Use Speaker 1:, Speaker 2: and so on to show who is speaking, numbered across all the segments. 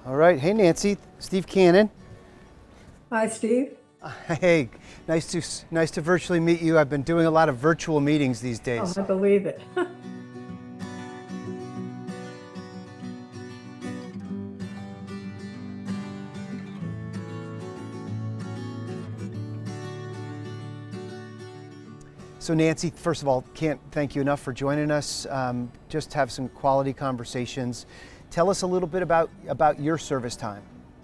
Speaker 1: All right. Hey, Nancy. Steve Cannon.
Speaker 2: Hi, Steve.
Speaker 1: Hey, nice to virtually meet you. I've been doing a lot of virtual meetings these days.
Speaker 2: Oh, I believe it.
Speaker 1: So Nancy, first of all, can't thank you enough for joining us. Just have some quality conversations. Tell us a little bit about your service time.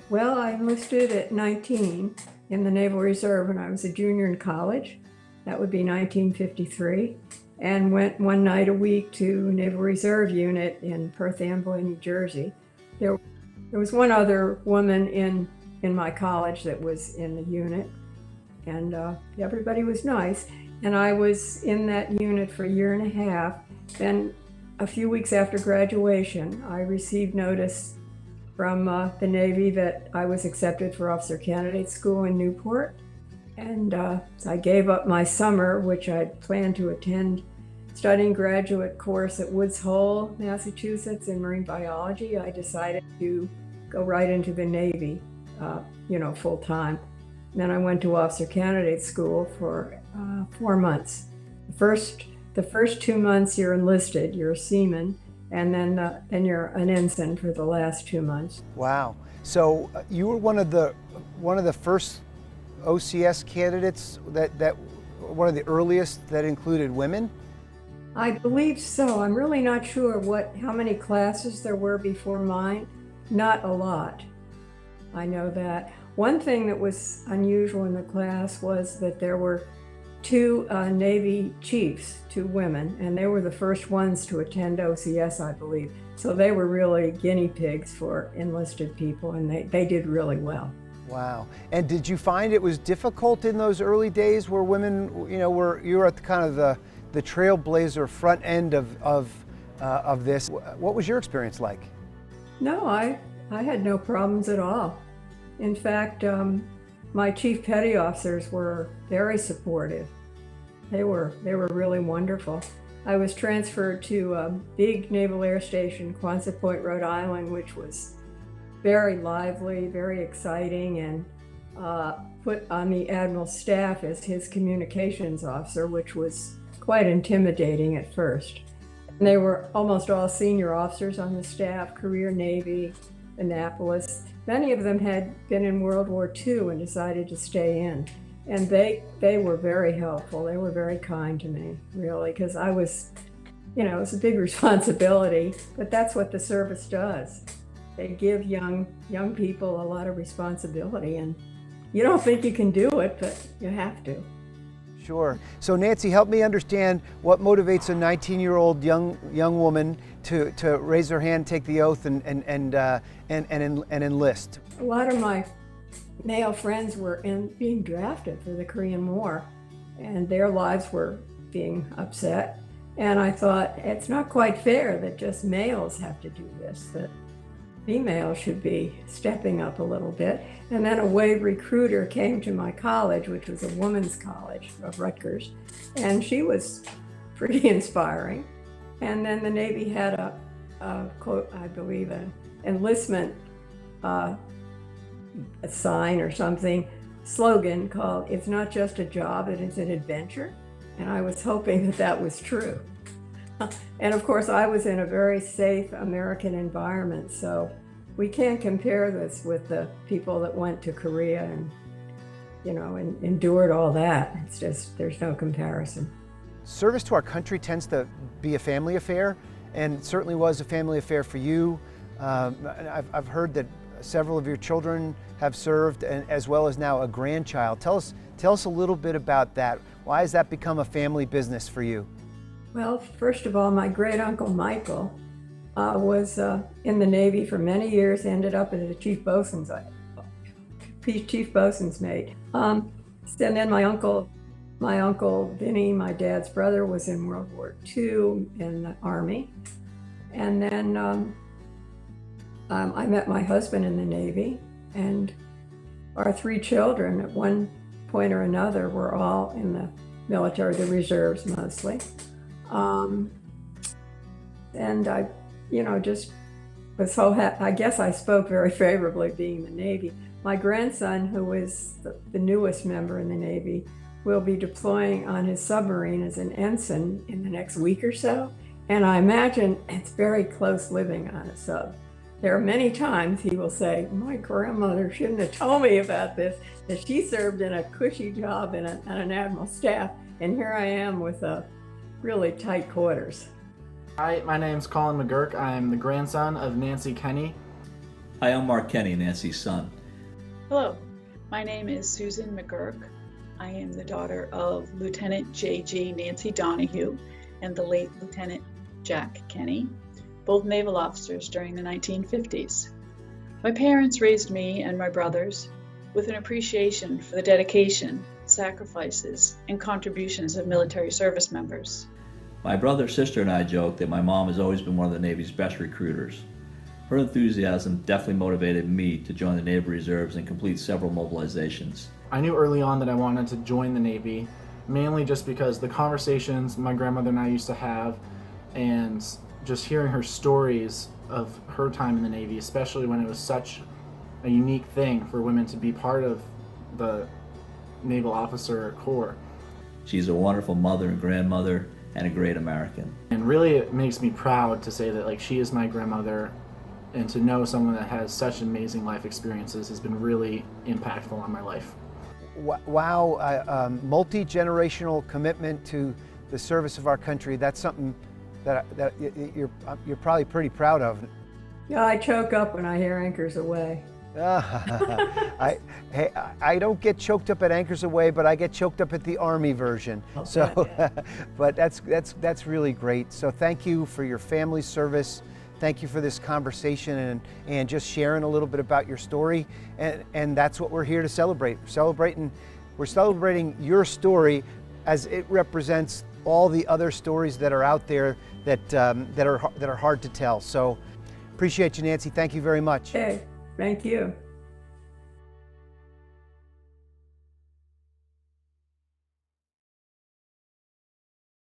Speaker 2: Well, I enlisted at 19 in the Naval Reserve when I was a junior in college. That would be 1953. And went one night a week to Naval Reserve Unit in Perth Amboy, New Jersey. There was one other woman in my college that was in the unit, and everybody was nice. And I was in that unit for a year and a half. Then a few weeks after graduation, I received notice from the Navy that I was accepted for officer candidate school in Newport. And so I gave up my summer, which I'd planned to attend, studying graduate course at Woods Hole, Massachusetts in marine biology. I decided to go right into the Navy, full time. Then I went to officer candidate school for 4 months. The first 2 months you're enlisted, you're a seaman, and then you're an ensign for the last 2 months.
Speaker 1: Wow. So you were one of the first OCS candidates that one of the earliest that included women?
Speaker 2: I believe so. I'm really not sure how many classes there were before mine. Not a lot. I know that. One thing that was unusual in the class was that there were two Navy chiefs, 2 women, and they were the first ones to attend OCS, I believe. So they were really guinea pigs for enlisted people, and they did really well.
Speaker 1: Wow. And did you find it was difficult in those early days where women, you were at kind of the trailblazer front end of this? What was your experience like?
Speaker 2: No, I had no problems at all. In fact, my chief petty officers were very supportive. They were really wonderful. I was transferred to a big naval air station, Quonset, Rhode Island, which was very lively, very exciting, and put on the Admiral's staff as his communications officer, which was quite intimidating at first. And they were almost all senior officers on the staff, career Navy, Annapolis. Many of them had been in World War II and decided to stay in. And they were very helpful. They were very kind to me, really, because I was, it was a big responsibility, but that's what the service does. They give young people a lot of responsibility, and you don't think you can do it, but you have to.
Speaker 1: Sure. So Nancy, help me understand what motivates a 19-year-old young woman to raise her hand, take the oath, and enlist.
Speaker 2: A lot of my male friends were being drafted for the Korean War, and their lives were being upset. And I thought, it's not quite fair that just males have to do this, that females should be stepping up a little bit. And then a W.A.V.E recruiter came to my college, which was a women's college of Rutgers, and she was pretty inspiring. And then the Navy had a quote, I believe, an enlistment a sign or something, slogan called, "It's not just a job, it is an adventure." And I was hoping that was true. And of course, I was in a very safe American environment, so we can't compare this with the people that went to Korea and, and endured all that. It's just, there's no comparison.
Speaker 1: Service to our country tends to be a family affair, and certainly was a family affair for you. I've heard that several of your children have served, and as well as now a grandchild. Tell us a little bit about that. Why has that become a family business for you?
Speaker 2: Well, first of all, my great uncle Michael was in the Navy for many years, ended up as a chief bosun's mate. And then my uncle Vinny, my dad's brother, was in World War II in the Army. And then I met my husband in the Navy, and our 3 children at one point or another were all in the military, the reserves mostly. And I, just was I guess I spoke very favorably being the Navy. My grandson, who is the newest member in the Navy, will be deploying on his submarine as an ensign in the next week or so. And I imagine it's very close living on a sub. There are many times he will say, my grandmother shouldn't have told me about this, that she served in a cushy job on an admiral staff, and here I am with really tight quarters.
Speaker 3: Hi, my name's Colin McGurk. I'm the grandson of Nancy Kenney.
Speaker 4: Hi, I'm Mark Kenney, Nancy's son.
Speaker 5: Hello, my name is Susan McGurk. I am the daughter of Ltjg Nancy Donahue and the late Lieutenant Jack Kenney, both naval officers during the 1950s. My parents raised me and my brothers with an appreciation for the dedication, sacrifices, and contributions of military service members.
Speaker 4: My brother, sister, and I joke that my mom has always been one of the Navy's best recruiters. Her enthusiasm definitely motivated me to join the Naval Reserves and complete several mobilizations.
Speaker 3: I knew early on that I wanted to join the Navy, mainly just because the conversations my grandmother and I used to have, and just hearing her stories of her time in the Navy, especially when it was such a unique thing for women to be part of the Naval Officer Corps.
Speaker 4: She's a wonderful mother and grandmother and a great American.
Speaker 3: And really it makes me proud to say that she is my grandmother, and to know someone that has such amazing life experiences has been really impactful on my life.
Speaker 1: Wow, multi-generational commitment to the service of our country. That's something that you're probably pretty proud of.
Speaker 2: Yeah, I choke up when I hear Anchors Aweigh.
Speaker 1: I don't get choked up at Anchors Aweigh, but I get choked up at the Army version. So, but that's really great. So thank you for your family's service. Thank you for this conversation and just sharing a little bit about your story. And that's what we're here to celebrate. We're celebrating your story as it represents all the other stories that are out there that are hard to tell. So appreciate you, Nancy. Thank you very much.
Speaker 2: Okay, thank you.